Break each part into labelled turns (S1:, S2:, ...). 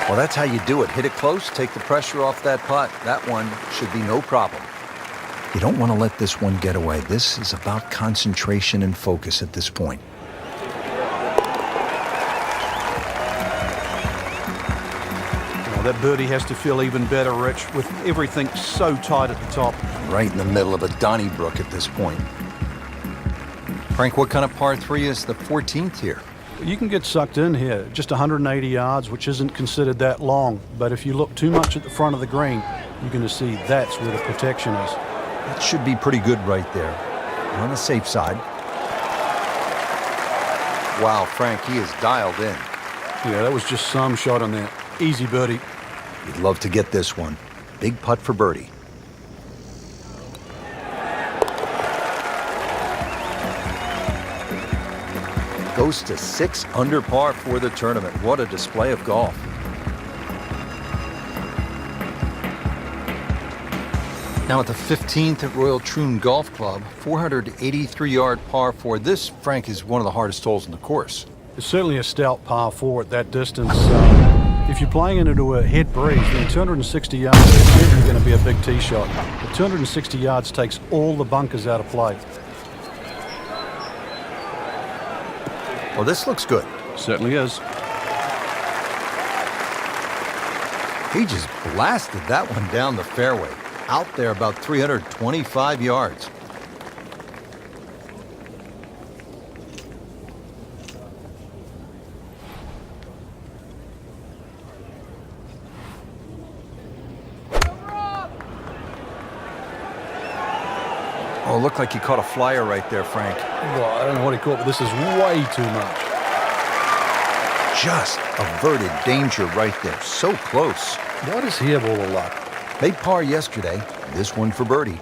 S1: Well, that's how you do it. Hit it close, take the pressure off that putt. That one should be no problem. You don't want to let this one get away. This is about concentration and focus at this point.
S2: Well, that birdie has to feel even better, Rich, with everything so tight at the top.
S1: Right in the middle of a Donnybrook at this point. Frank, what kind of par 3 is the 14th here?
S2: You can get sucked in here, just 180 yards, which isn't considered that long. But if you look too much at the front of the green, you're going to see that's where the protection is.
S1: That should be pretty good right there. On the safe side. Wow, Frank, he is dialed in.
S2: Yeah, that was just some shot on there. Easy birdie.
S1: You'd love to get this one. Big putt for birdie. Goes to 6 under par for the tournament. What a display of golf. Now at the 15th at Royal Troon Golf Club, 483-yard par 4. This, Frank, is one of the hardest holes in the course.
S2: It's certainly a stout par 4 at that distance. If you're playing it into a head breeze, then 260 yards is certainly going to be a big tee shot. But 260 yards takes all the bunkers out of play.
S1: Well, this looks good.
S2: Certainly is.
S1: He just blasted that one down the fairway. Out there about 325 yards. Oh, it looked like he caught a flyer right there, Frank.
S2: Well, I don't know what he caught, but this is way too much.
S1: Just averted danger right there. So close.
S2: Why does he have all the luck?
S1: Made par yesterday. This one for birdie.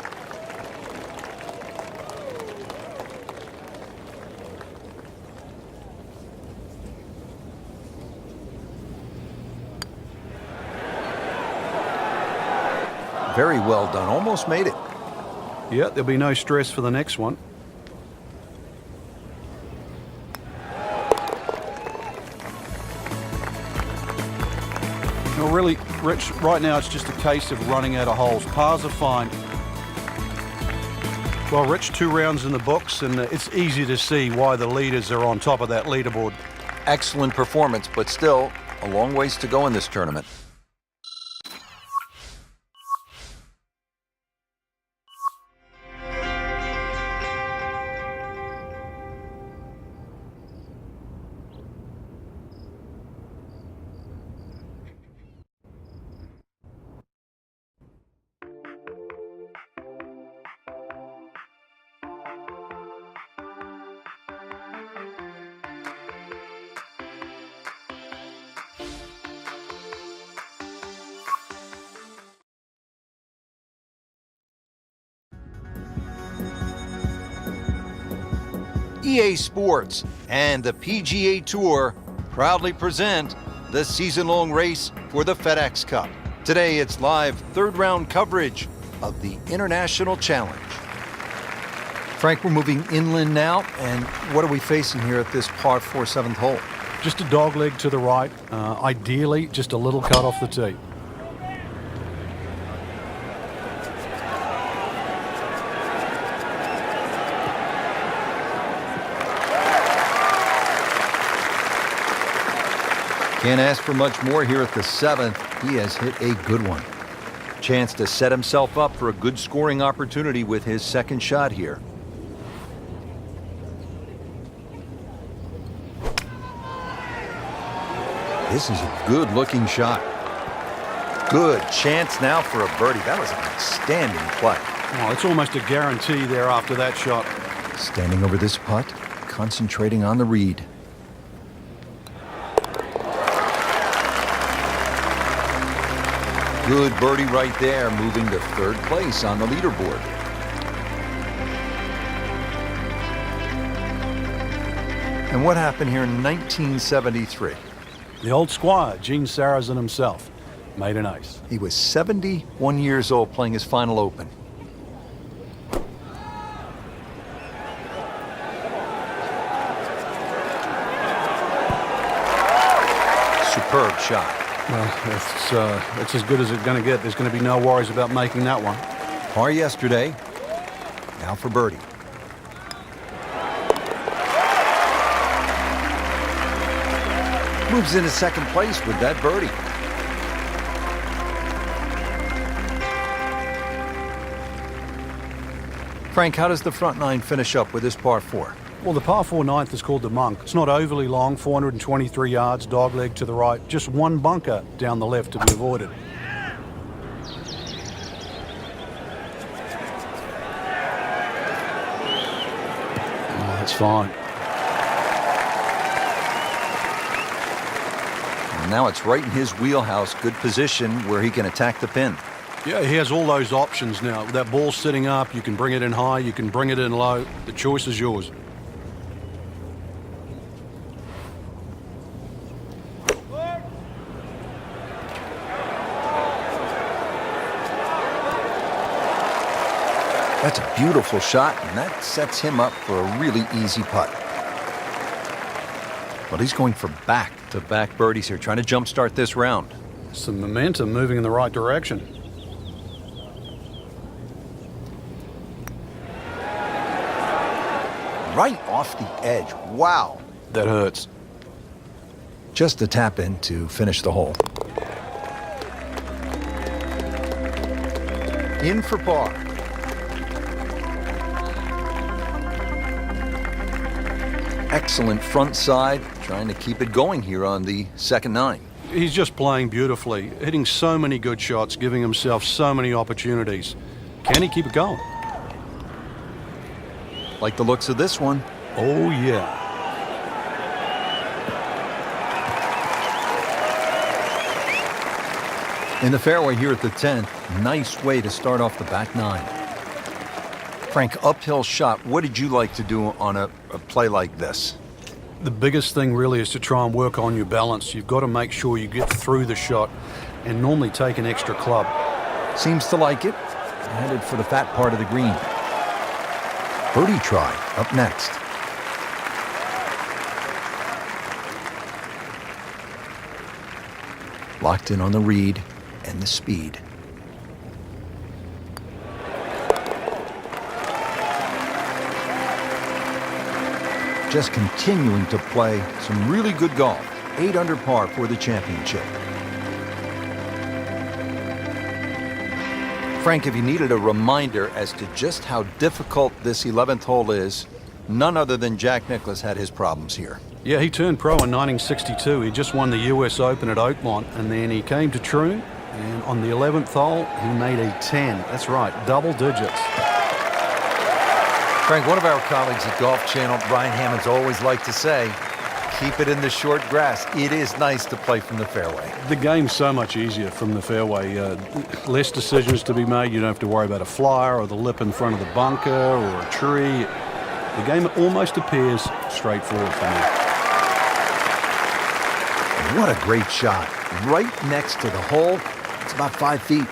S1: Very well done. Almost made it.
S2: Yeah, there'll be no stress for the next one. No, really, Rich, right now it's just a case of running out of holes. Pars are fine. Well, Rich, 2 rounds in the books, and it's easy to see why the leaders are on top of that leaderboard.
S1: Excellent performance, but still a long ways to go in this tournament. EA Sports and the PGA Tour proudly present the season-long race for the FedEx Cup. Today it's live third-round coverage of the International Challenge. Frank, we're moving inland now, and what are we facing here at this par 4 7th hole?
S2: Just a dogleg to the right, ideally just a little cut off the tee.
S1: Can't ask for much more here at the 7th. He has hit a good one. Chance to set himself up for a good scoring opportunity with his second shot here. This is a good-looking shot. Good chance now for a birdie. That was an outstanding play.
S2: Oh, it's almost a guarantee there after that shot.
S1: Standing over this putt, concentrating on the read. Good birdie right there, moving to 3rd place on the leaderboard. And what happened here in 1973?
S2: The old squire, Gene Sarazen himself, made an ace.
S1: He was 71 years old playing his final Open. Superb shot.
S2: Well, it's as good as it's going to get. There's going to be no worries about making that one.
S1: Par yesterday, now for birdie. Moves into second place with that birdie. Frank, how does the front nine finish up with this par 4?
S2: Well, the par 4 ninth is called the Monk. It's not overly long, 423 yards, dogleg to the right. Just one bunker down the left to be avoided. Oh, that's fine.
S1: And now it's right in his wheelhouse. Good position where he can attack the pin.
S2: Yeah, he has all those options now. With that ball sitting up, you can bring it in high, you can bring it in low. The choice is yours.
S1: That's a beautiful shot, and that sets him up for a really easy putt. But he's going for back-to-back birdies here, trying to jumpstart this round.
S2: Some momentum moving in the right direction.
S1: Right off the edge. Wow.
S2: That hurts.
S1: Just a tap in to finish the hole. In for par. Excellent front side, trying to keep it going here on the second nine.
S2: He's just playing beautifully, hitting so many good shots, giving himself so many opportunities. Can he keep it going?
S1: Like the looks of this one.
S2: Oh, yeah.
S1: In the fairway here at the 10th, nice way to start off the back nine. Frank, uphill shot. What did you like to do on a play like this?
S2: The biggest thing really is to try and work on your balance. You've got to make sure you get through the shot and normally take an extra club.
S1: Seems to like it. Headed for the fat part of the green. Birdie try up next. Locked in on the read and the speed. Just continuing to play some really good golf. 8 under par for the championship. Frank, if you needed a reminder as to just how difficult this 11th hole is, none other than Jack Nicklaus had his problems here.
S2: Yeah, he turned pro in 1962. He just won the US Open at Oakmont, and then he came to Troon, and on the 11th hole, he made a 10. That's right, double digits.
S1: Frank, one of our colleagues at Golf Channel, Brian Hammond's always liked to say, keep it in the short grass. It is nice to play from the fairway.
S2: The game's so much easier from the fairway. Less decisions to be made. You don't have to worry about a flyer or the lip in front of the bunker or a tree. The game almost appears straightforward for me.
S1: What a great shot. Right next to the hole. It's about 5 feet.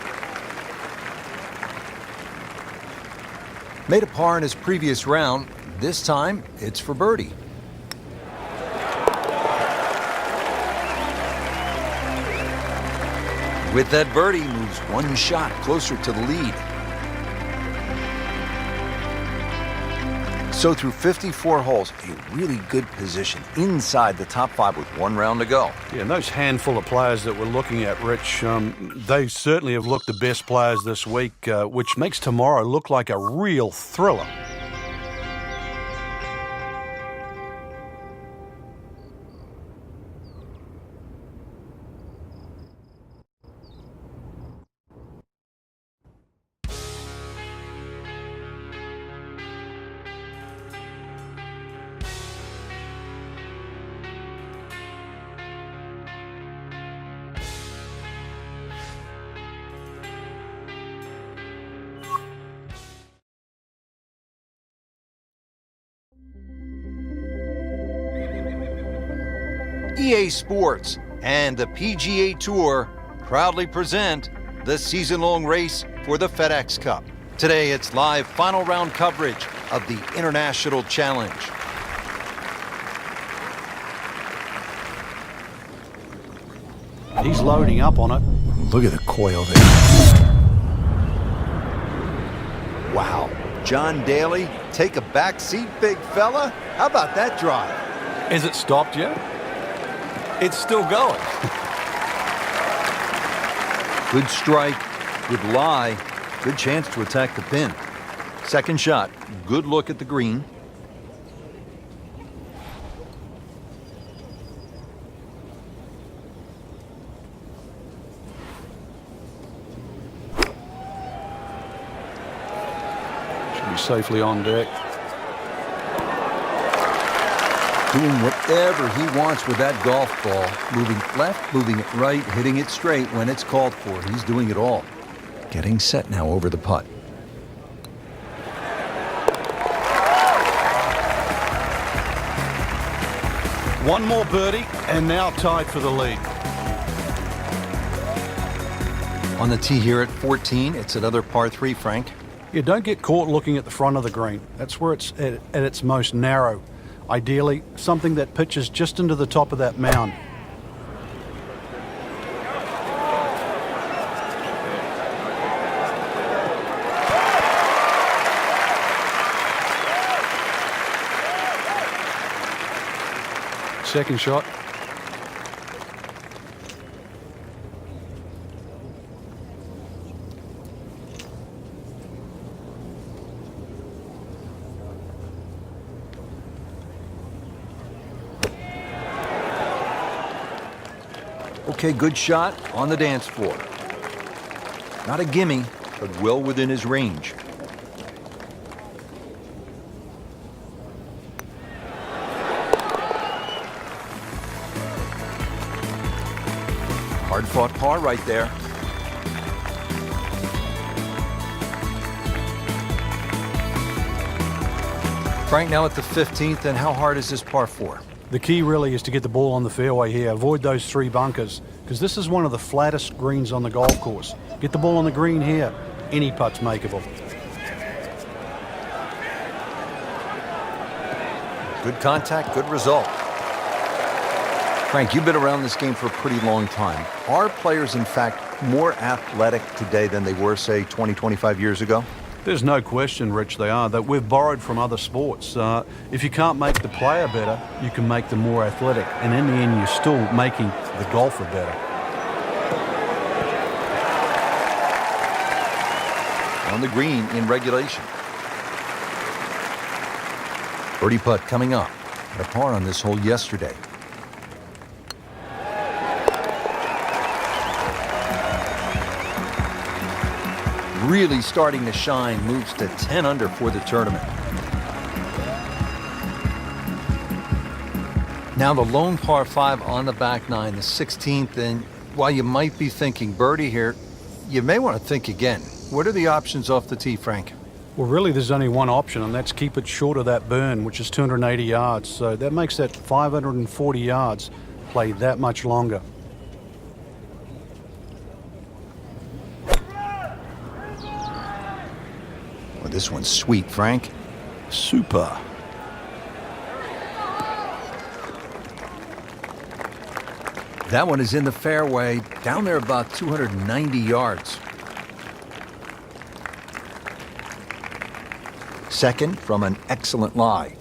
S1: Made a par in his previous round. This time, it's for birdie. With that birdie, moves one shot closer to the lead. So through 54 holes, a really good position inside the top 5 with 1 round to go.
S2: Yeah, and those handful of players that we're looking at, Rich, they certainly have looked the best players this week, which makes tomorrow look like a real thriller.
S1: EA Sports and the PGA Tour proudly present the season-long race for the FedEx Cup. Today, it's live final round coverage of the International Challenge.
S2: He's loading up on it.
S1: Look at the coil there. Wow. John Daly, take a back seat, big fella. How about that drive?
S2: Is it stopped yet?
S1: It's still going. Good strike, good lie, good chance to attack the pin. Second shot, good look at the green.
S2: Should be safely on deck.
S1: Doing whatever he wants with that golf ball. Moving left, moving it right, hitting it straight when it's called for. He's doing it all. Getting set now over the putt.
S2: One more birdie, and now tied for the lead.
S1: On the tee here at 14, it's another par 3, Frank.
S2: You don't get caught looking at the front of the green. That's where it's at its most narrow. Ideally, something that pitches just into the top of that mound. Second shot.
S1: Okay, good shot on the dance floor. Not a gimme, but well within his range. Hard-fought par right there. Frank, now at the 15th, and how hard is this par 4?
S2: The key really is to get the ball on the fairway here. Avoid those 3 bunkers, because this is one of the flattest greens on the golf course. Get the ball on the green here. Any putt's makeable.
S1: Good contact, good result. Frank, you've been around this game for a pretty long time. Are players, in fact, more athletic today than they were, say, 20, 25 years ago?
S2: There's no question, Rich, they are. That we've borrowed from other sports. If you can't make the player better, you can make them more athletic. And in the end, you're still making the golfer better.
S1: On the green in regulation. Birdie putt coming up. Had a par on this hole yesterday. Really starting to shine, moves to 10 under for the tournament. Now the lone par 5 on the back nine, the 16th, and while you might be thinking birdie here, you may want to think again. What are the options off the tee, Frank?
S2: Well, really, there's only one option, and that's keep it short of that burn, which is 280 yards. So that makes that 540 yards play that much longer.
S1: Well, this one's sweet, Frank.
S2: Super.
S1: That one is in the fairway, down there about 290 yards. Second from an excellent lie.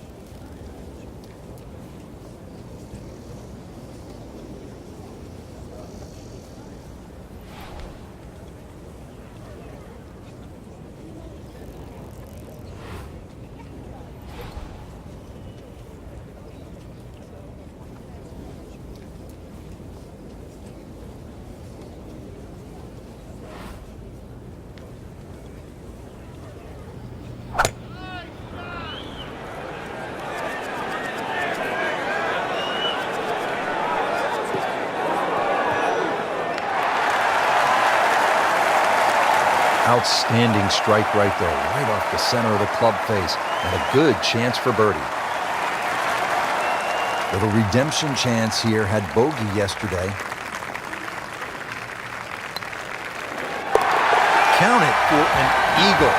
S1: Outstanding strike right there, right off the center of the club face, and a good chance for birdie. Little redemption chance here, had bogey yesterday. Count it for an eagle.